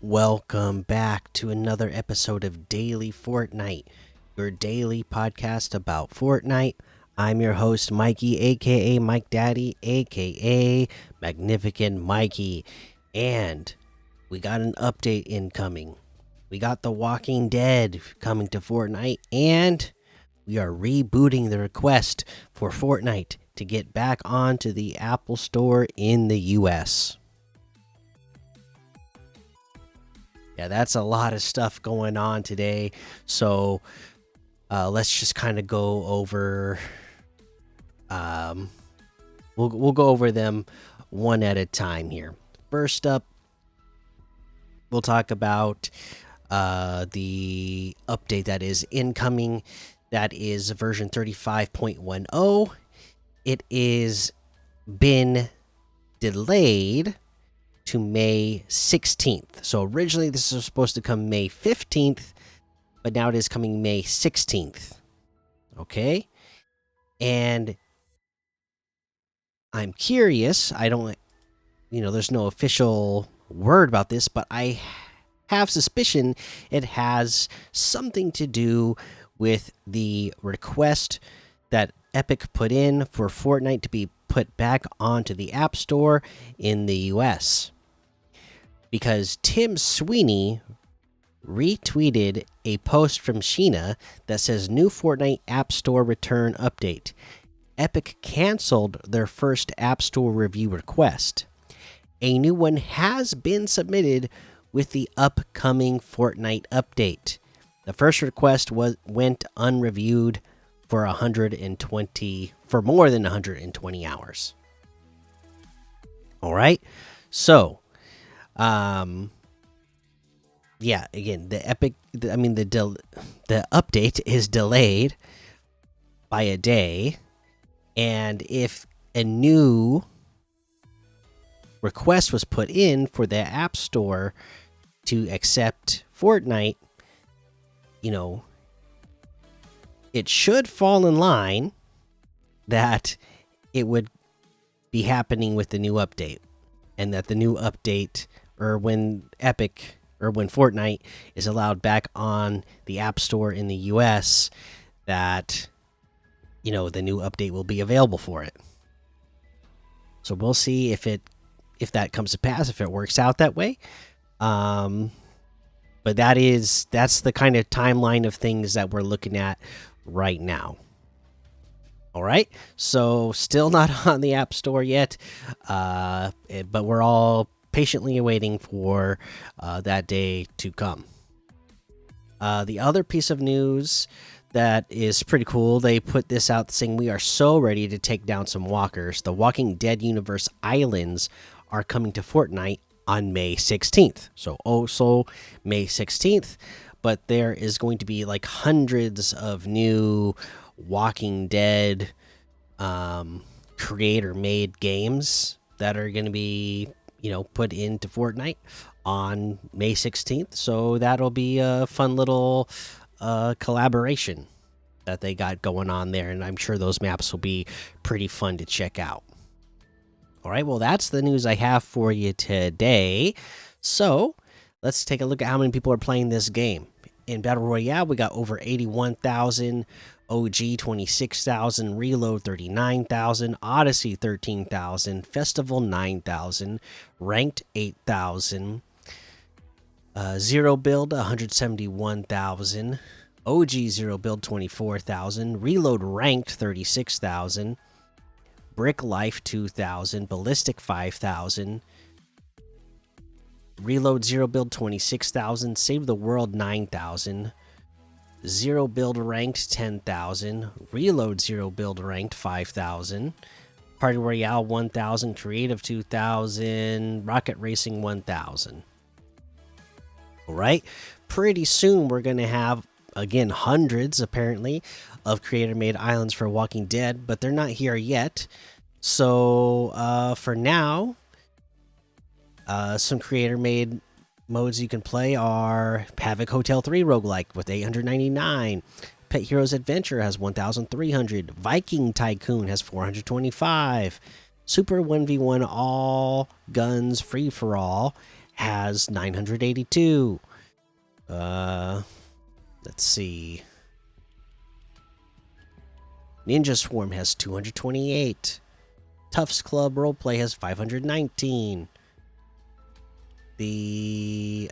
Welcome back to another episode of Daily Fortnite, your daily podcast about Fortnite. I'm your host, Mikey, aka Mike Daddy, aka Magnificent Mikey. And we got an update incoming. We got The Walking Dead coming to Fortnite, and we are rebooting the request for Fortnite to get back onto the Apple Store in the US. Yeah, that's a lot of stuff going on today. So let's just kind of go over. We'll go over them one at a time here. First up, we'll talk about the update that is incoming. That is version 35.10. It is been delayed to May 16th. So originally this was supposed to come May 15th, but now it is coming May 16th. Okay? And I'm curious, I don't there's no official word about this, but I have suspicion it has something to do with the request that Epic put in for Fortnite to be put back onto the App Store in the US. Because Tim Sweeney retweeted a post from Sheena that says new Fortnite App Store return update. Epic canceled their first App Store review request. A new one has been submitted with the upcoming Fortnite update. The first request went unreviewed for more than 120 hours. All right. So, yeah, again, the update is delayed by a day, and if a new request was put in for the App Store to accept Fortnite, it should fall in line that it would be happening with the new update, and that the new update, or when Fortnite is allowed back on the App Store in the US, that the new update will be available for it. So we'll see if that comes to pass, if it works out that way. But that's the kind of timeline of things that we're looking at right now. All right, so still not on the App Store yet, but we're all patiently awaiting for that day to come. The other piece of news that is pretty cool, they put this out saying, we are so ready to take down some walkers. The Walking Dead universe islands are coming to Fortnite on May 16th. So May 16th, but there is going to be like hundreds of new Walking Dead creator made games that are going to be put into Fortnite on May 16th. So that'll be a fun little collaboration that they got going on there, and I'm sure those maps will be pretty fun to check out. All right, well, that's the news I have for you today. So let's take a look at how many people are playing this game. In Battle Royale, we got over 81,000, OG 26,000, Reload 39,000, Odyssey 13,000, Festival 9,000, Ranked 8,000, Zero Build 171,000, OG Zero Build 24,000, Reload Ranked 36,000, Brick Life 2,000, Ballistic 5,000, Reload Zero Build 26,000, Save the World 9,000, Zero Build Ranked 10,000, Reload Zero Build Ranked 5,000, Party Royale 1,000, Creative 2,000, Rocket Racing 1,000. All right, pretty soon we're going to have again, hundreds apparently of creator made islands for Walking Dead, but they're not here yet. So for now, some creator made modes you can play are Havoc Hotel 3 roguelike with 899. Pet Heroes Adventure has 1,300. Viking Tycoon has 425. Super 1v1 All Guns Free for All has 982. Let's see. Ninja Swarm has 228. Tufts Club Roleplay has 519. The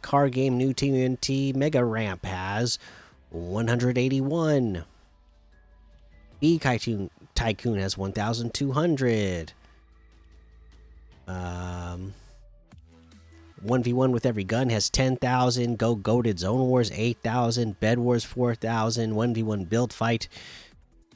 car game New TNT Mega Ramp has 181. B Tycoon has 1,200. 1v1 with every gun has 10,000. Go Goated Zone Wars 8,000. Bed Wars 4,000. 1v1 Build Fight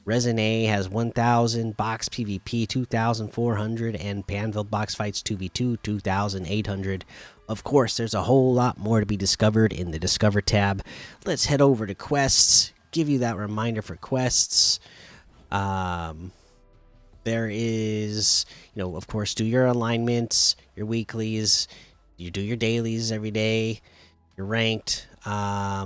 Resin A has 1,000. Box PvP 2,400. And Panville Box Fights 2v2 2,800. Of course, there's a whole lot more to be discovered in the Discover tab. Let's head over to quests. Give you that reminder for quests. There is, of course, do your alignments, your weeklies. You do your dailies every day. You're ranked. I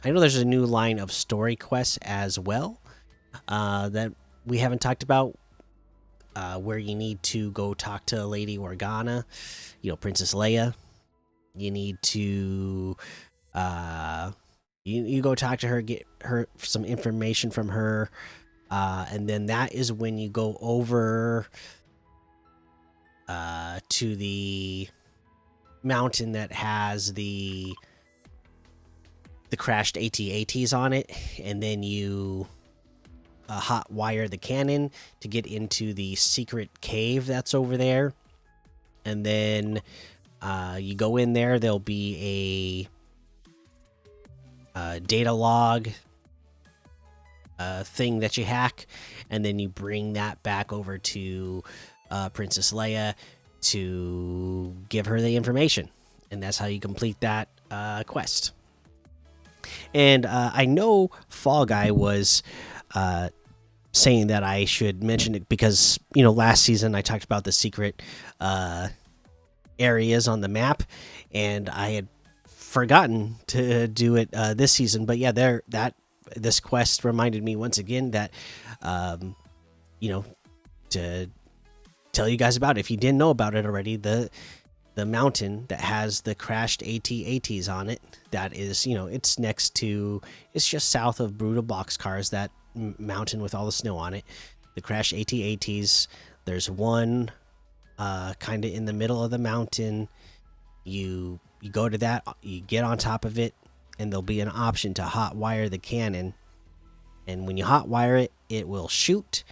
know there's a new line of story quests as well that we haven't talked about, where you need to go talk to Lady Organa, Princess Leia. You need to you go talk to her, get her some information from her, and then that is when you go over to the mountain that has the crashed AT-ATs on it, and then you hot wire the cannon to get into the secret cave that's over there, and then you go in there. There'll be a data log thing that you hack, and then you bring that back over to Princess Leia to give her the information, and that's how you complete that quest. And I know Fall Guy was saying that I should mention it because, last season I talked about the secret areas on the map, and I had forgotten to do it this season. But yeah, this quest reminded me once again that, to tell you guys about it. If you didn't know about it already, the mountain that has the crashed AT-ATs on it, that is, it's just south of Brutal Boxcars, that mountain with all the snow on it. The crashed AT-ATs, there's one kind of in the middle of the mountain. You go to that, you get on top of it, and there'll be an option to hot wire the cannon. And when you hot wire it, it will shoot,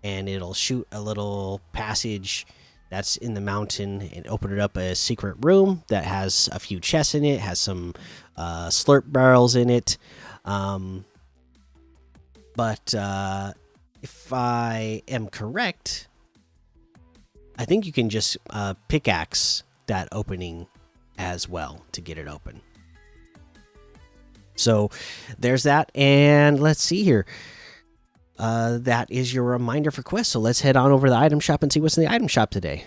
and it'll shoot a little passage that's in the mountain and open it up a secret room that has a few chests in it, has some slurp barrels in it. But if I am correct, I think you can just pickaxe that opening as well to get it open. So there's that, and let's see here. That is your reminder for quests. So let's head on over to the item shop and see what's in the item shop today.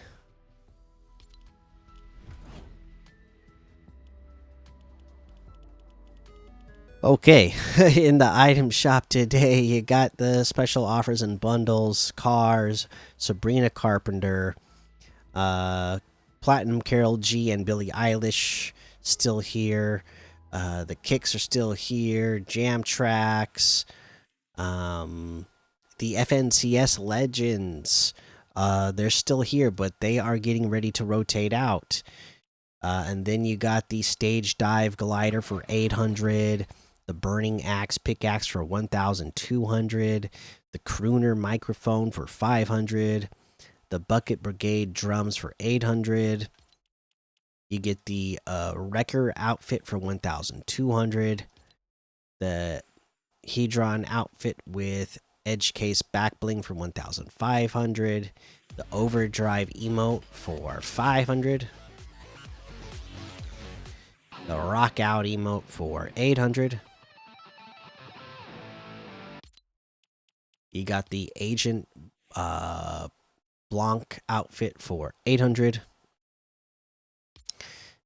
Okay, in the item shop today, you got the special offers and bundles, cars, Sabrina Carpenter, Platinum Carol G and Billie Eilish still here. The kicks are still here. Jam tracks. The FNCS Legends, they're still here, but they are getting ready to rotate out. And then you got the Stage Dive Glider for 800, the Burning Axe Pickaxe for 1,200, the Crooner Microphone for 500, the Bucket Brigade Drums for 800. You get the Wrecker Outfit for 1,200, the Hedron Outfit with Edge Case Back Bling for 1,500, the Overdrive Emote for 500. The rock out emote for 800. You got the Agent Blanc outfit for 800.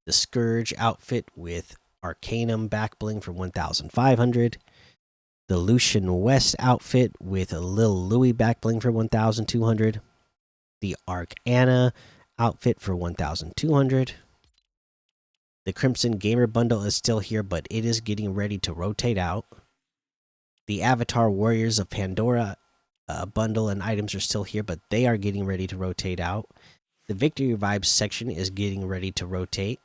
The Scourge outfit with Arcanum back bling for 1,500. The Lucian West outfit with a Lil Louis back bling for 1,200. The Arc Anna outfit for 1,200. The Crimson Gamer bundle is still here, but it is getting ready to rotate out. The Avatar Warriors of Pandora bundle and items are still here, but they are getting ready to rotate out. The Victory Vibes section is getting ready to rotate.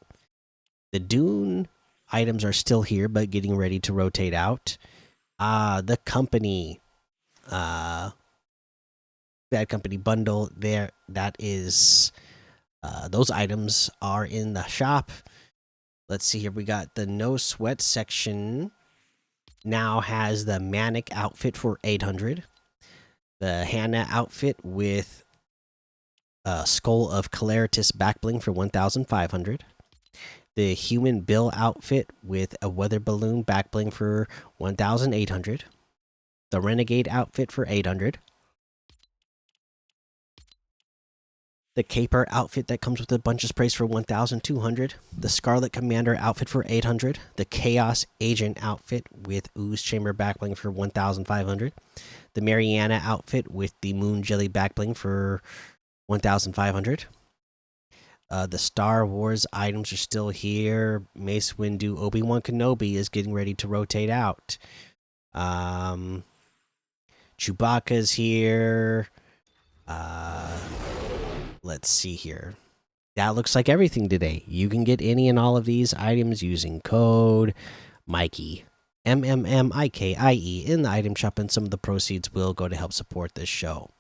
The Dune items are still here, but getting ready to rotate out. The company, Bad Company bundle there, that is, those items are in the shop. Let's see here. We got the No Sweat section now has the Manic outfit for 800. The Hannah outfit with Skull of Caleritus backbling for 1,500. The Human Bill outfit with a weather balloon backbling for 1,800. The Renegade outfit for 800. The Caper outfit that comes with a bunch of sprays for 1,200. The Scarlet Commander outfit for 800. The Chaos Agent outfit with Ooze Chamber backbling for 1,500. The Mariana outfit with the Moon Jelly backbling for 1,500. The Star Wars items are still here. Mace Windu Obi-Wan Kenobi is getting ready to rotate out. Chewbacca's here. Let's see here. That looks like everything today. You can get any and all of these items using code Mikey, MMMIKIE, in the item shop, and some of the proceeds will go to help support this show.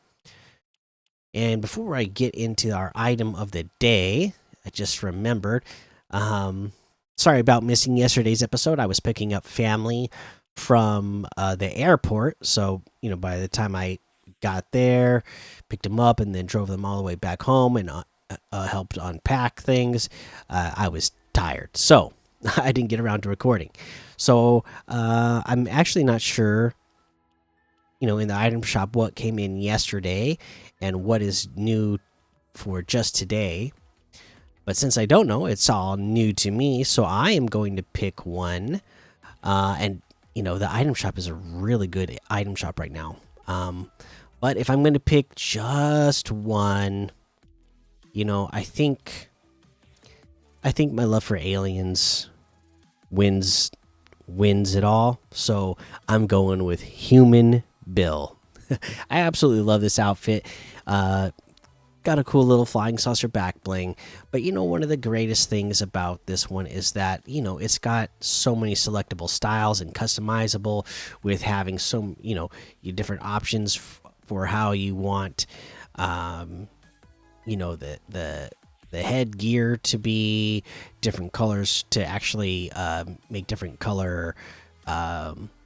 And before I get into our item of the day, I just remembered. Sorry about missing yesterday's episode. I was picking up family from the airport, so by the time I got there, picked them up, and then drove them all the way back home and helped unpack things. I was tired, so I didn't get around to recording. So I'm actually not sure, in the item shop what came in yesterday and what is new for just today. But since I don't know, it's all new to me, so I am going to pick one. And the item shop is a really good item shop right now. But if I'm going to pick just one, I think my love for aliens wins it all. So I'm going with Human Bill. I absolutely love this outfit. Got a cool little flying saucer back bling. But one of the greatest things about this one is that it's got so many selectable styles and customizable, with having some different options for how you want the headgear to be different colors, to actually make different color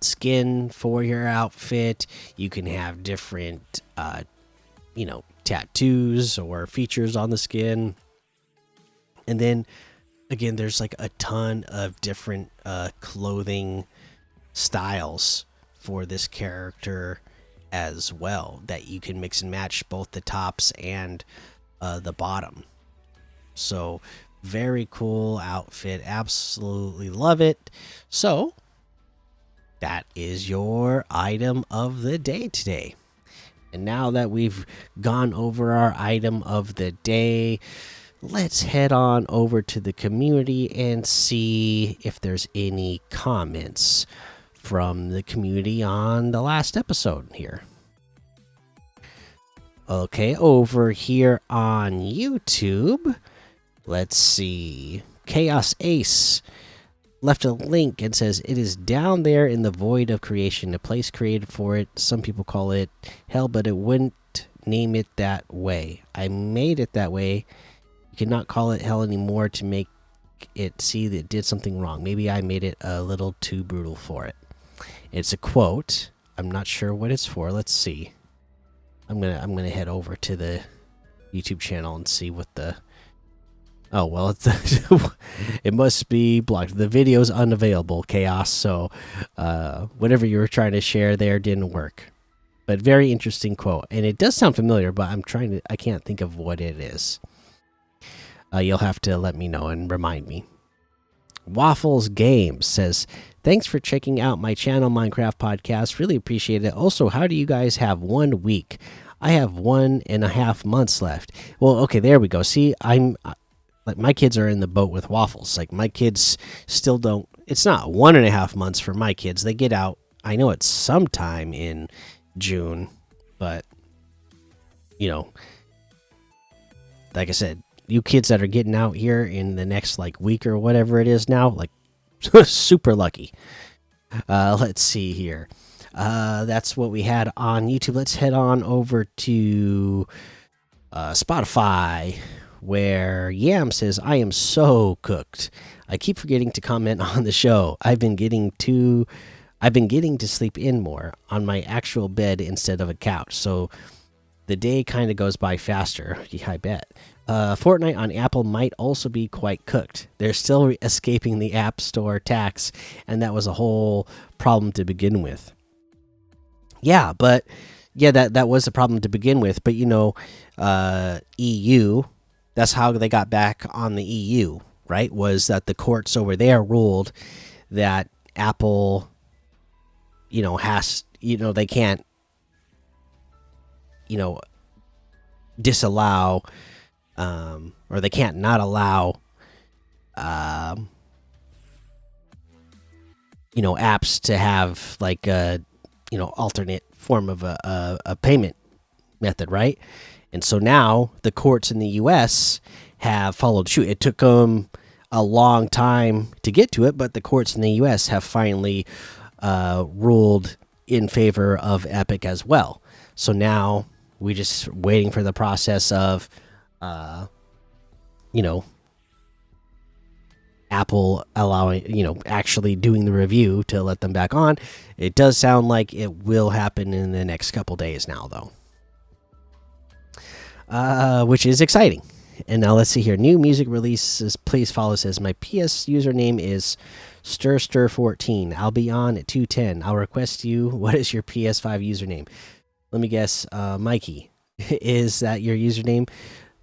skin for your outfit. You can have different tattoos or features on the skin. And then again, there's like a ton of different clothing styles for this character as well, that you can mix and match both the tops and the bottom. So very cool outfit, absolutely love it. So that is your item of the day today. And now that we've gone over our item of the day, let's head on over to the community and see if there's any comments from the community on the last episode here. Okay, over here on YouTube, let's see. Chaos Ace left a link and says it is down there in the void of creation, a place created for it. Some people call it hell, but it wouldn't name it that way. I made it that way. You cannot call it hell anymore to make it see that it did something wrong. Maybe I made it a little too brutal for it. It's a quote. I'm not sure what it's for. Let's see. I'm gonna head over to the YouTube channel and see what the Oh well, it's it must be blocked. The video's unavailable, Chaos. So, whatever you were trying to share there didn't work. But very interesting quote, and it does sound familiar, but I can't think of what it is. You'll have to let me know and remind me. Waffles Games says, "Thanks for checking out my channel, Minecraft Podcast. Really appreciate it. Also, how do you guys have 1 week? I have 1.5 months left." Well, okay, there we go. See, I'm like my kids are in the boat with Waffles. Like my kids still don't. It's not 1.5 months for my kids. They get out. I know it's sometime in June, but you know, like I said, you kids that are getting out here in the next like week or whatever it is now, like super lucky. Let's see here. That's what we had on YouTube. Let's head on over to Spotify, where Yam says, "I am so cooked. I keep forgetting to comment on the show. I've been getting to sleep in more on my actual bed instead of a couch. So the day kind of goes by faster." Yeah, I bet. Fortnite on Apple might also be quite cooked. They're still escaping the App Store tax, and that was a whole problem to begin with. Yeah, but yeah, that was a problem to begin with. But EU, that's how they got back on the EU, right? Was that the courts over there ruled that Apple, has, they can't, disallow, or they can't not allow, apps to have like a, alternate form of a payment method, right? And so now the courts in the U.S. have followed suit. It took them a long time to get to it, but the courts in the U.S. have finally ruled in favor of Epic as well. So now we just waiting for the process of, Apple allowing, actually doing the review to let them back on. It does sound like it will happen in the next couple days now, though, which is exciting. And now let's see here. New music releases. Please follow. Says my PS username is StirStir14. I'll be on at 2:10. I'll request you. What is your PS5 username? Let me guess. Mikey, is that your username?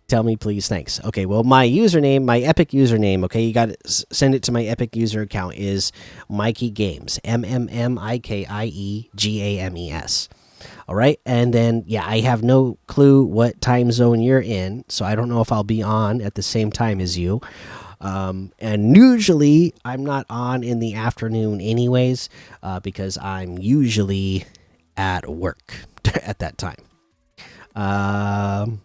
Tell me, please. Thanks. Okay. Well, my username, my Epic username. Okay, you got to send it to my Epic user account. Is Mikey Games. MMMIKIEGAMES. All right, and then yeah, I have no clue what time zone you're in, so I don't know if I'll be on at the same time as you. And usually I'm not on in the afternoon, anyways, because I'm usually at work at that time.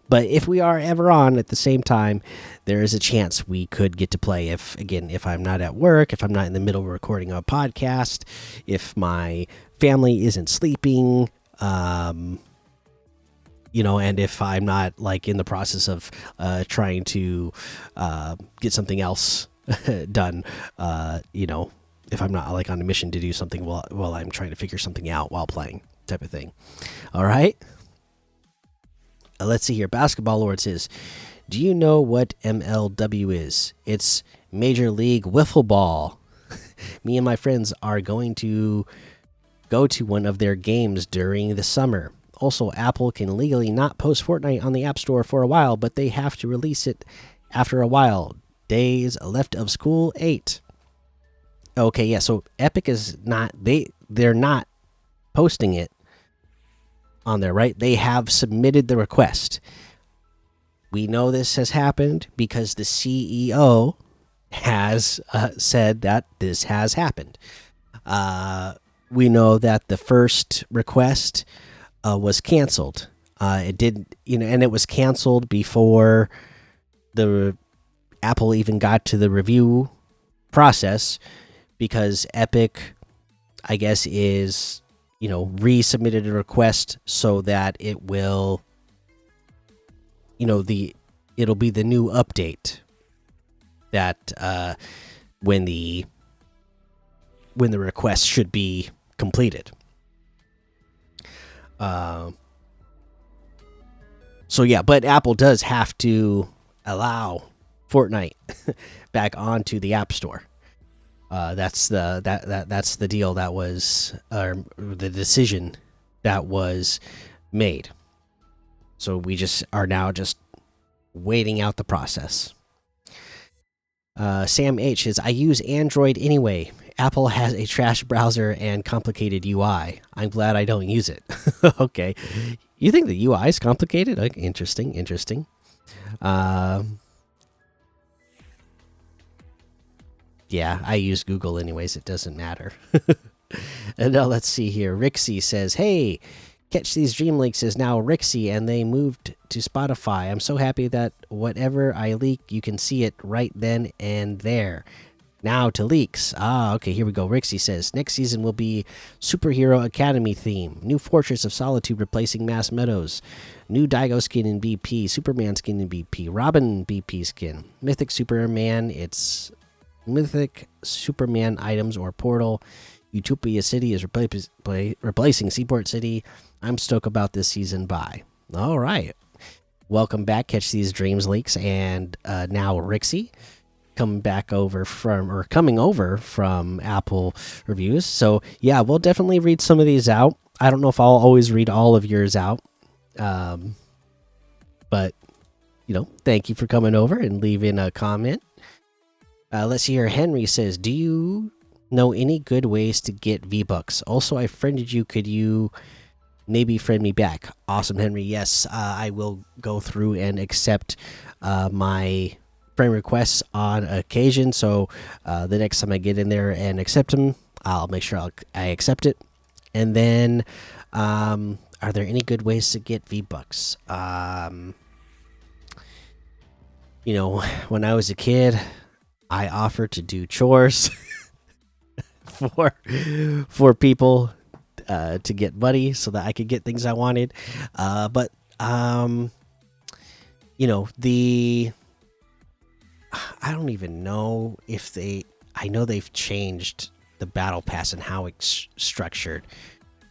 But if we are ever on at the same time, there is a chance we could get to play. If I'm not at work, if I'm not in the middle of recording a podcast, if my family isn't sleeping. And if I'm not like in the process of trying to get something else done, if I'm not like on a mission to do something while I'm trying to figure something out while playing, type of thing. All right. Let's see here. Basketball Lord says, "Do you know what MLW is? It's Major League Wiffle Ball. Me and my friends are going to go to one of their games during the summer. Also, Apple can legally not post Fortnite on the App Store for a while, but they have to release it after a while. Days left of school 8." Okay, yeah, so Epic is not they're not posting it on there, right? They have submitted the request. We know this has happened because the CEO has said that this has happened. We know that the first request was canceled. It did, and it was canceled before the Apple even got to the review process, because Epic, I guess, is resubmitted a request so that it will, it'll be the new update that when the request should be completed. So yeah, but Apple does have to allow Fortnite back onto the App Store. That's the deal that was, the decision that was made. So we just are now just waiting out the process. Sam H says, I use Android anyway. Apple has a trash browser and complicated UI. I'm glad I don't use it. Okay. You think the UI is complicated? Like, interesting, interesting. Yeah, I use Google anyways. It doesn't matter. And now let's see here. Rixie says, hey, Catch These Dream Leaks is now Rixie, and they moved to Spotify. I'm so happy that whatever I leak, you can see it right then and there. Now to leaks. Ah, okay, here we go. Rixie says, next season will be Superhero Academy theme. New Fortress of Solitude replacing Mass Meadows. New Daigo skin in BP. Superman skin in BP. Robin BP skin. Mythic Superman. It's Mythic Superman items or portal. Utopia City is replacing Seaport City. I'm stoked about this season. Bye. All right. Welcome back. Catch These Dreams Leaks. And now Rixie coming over from Apple reviews. So yeah, we'll definitely read some of these out. I don't know if I'll always read all of yours out. But thank you for coming over and leaving a comment. Let's see here. Henry says, do you know any good ways to get V-Bucks? Also, I friended you. Could you maybe friend me back? Awesome, Henry. Yes, I will go through and accept my friend requests on occasion. So the next time I get in there and accept them, I'll make sure I accept it. And then, are there any good ways to get V-Bucks? When I was a kid, I offered to do chores for people to get money so that I could get things I wanted. But I don't even know if I know they've changed the battle pass and how it's structured.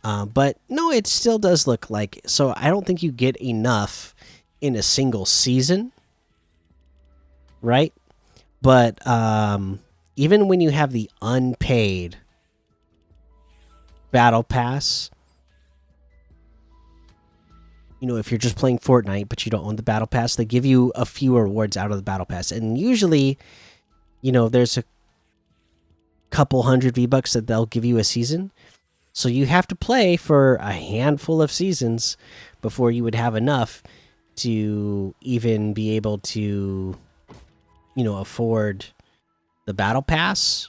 But no, it still does look like, so I don't think you get enough in a single season, right? But even when you have the unpaid battle pass, if you're just playing Fortnite but you don't own the battle pass, they give you a few rewards out of the battle pass. And usually, there's a couple hundred V-Bucks that they'll give you a season. So you have to play for a handful of seasons before you would have enough to even be able to afford the battle pass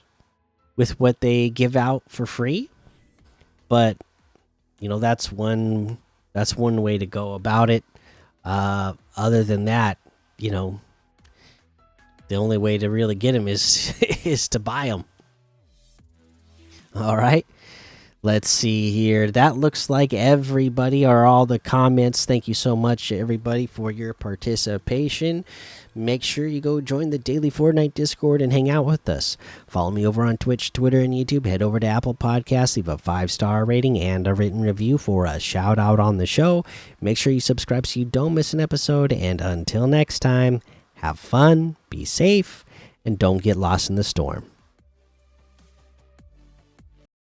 with what they give out for free. But that's one way to go about it. Other than that, the only way to really get them is is to buy them. All right. Let's see here. That looks like everybody are all the comments. Thank you so much, everybody, for your participation. Make sure you go join the Daily Fortnite Discord and hang out with us. Follow me over on Twitch, Twitter, and YouTube. Head over to Apple Podcasts, leave a 5-star rating and a written review for a shout out on the show. Make sure you subscribe so you don't miss an episode. And until next time, have fun, be safe, and don't get lost in the storm.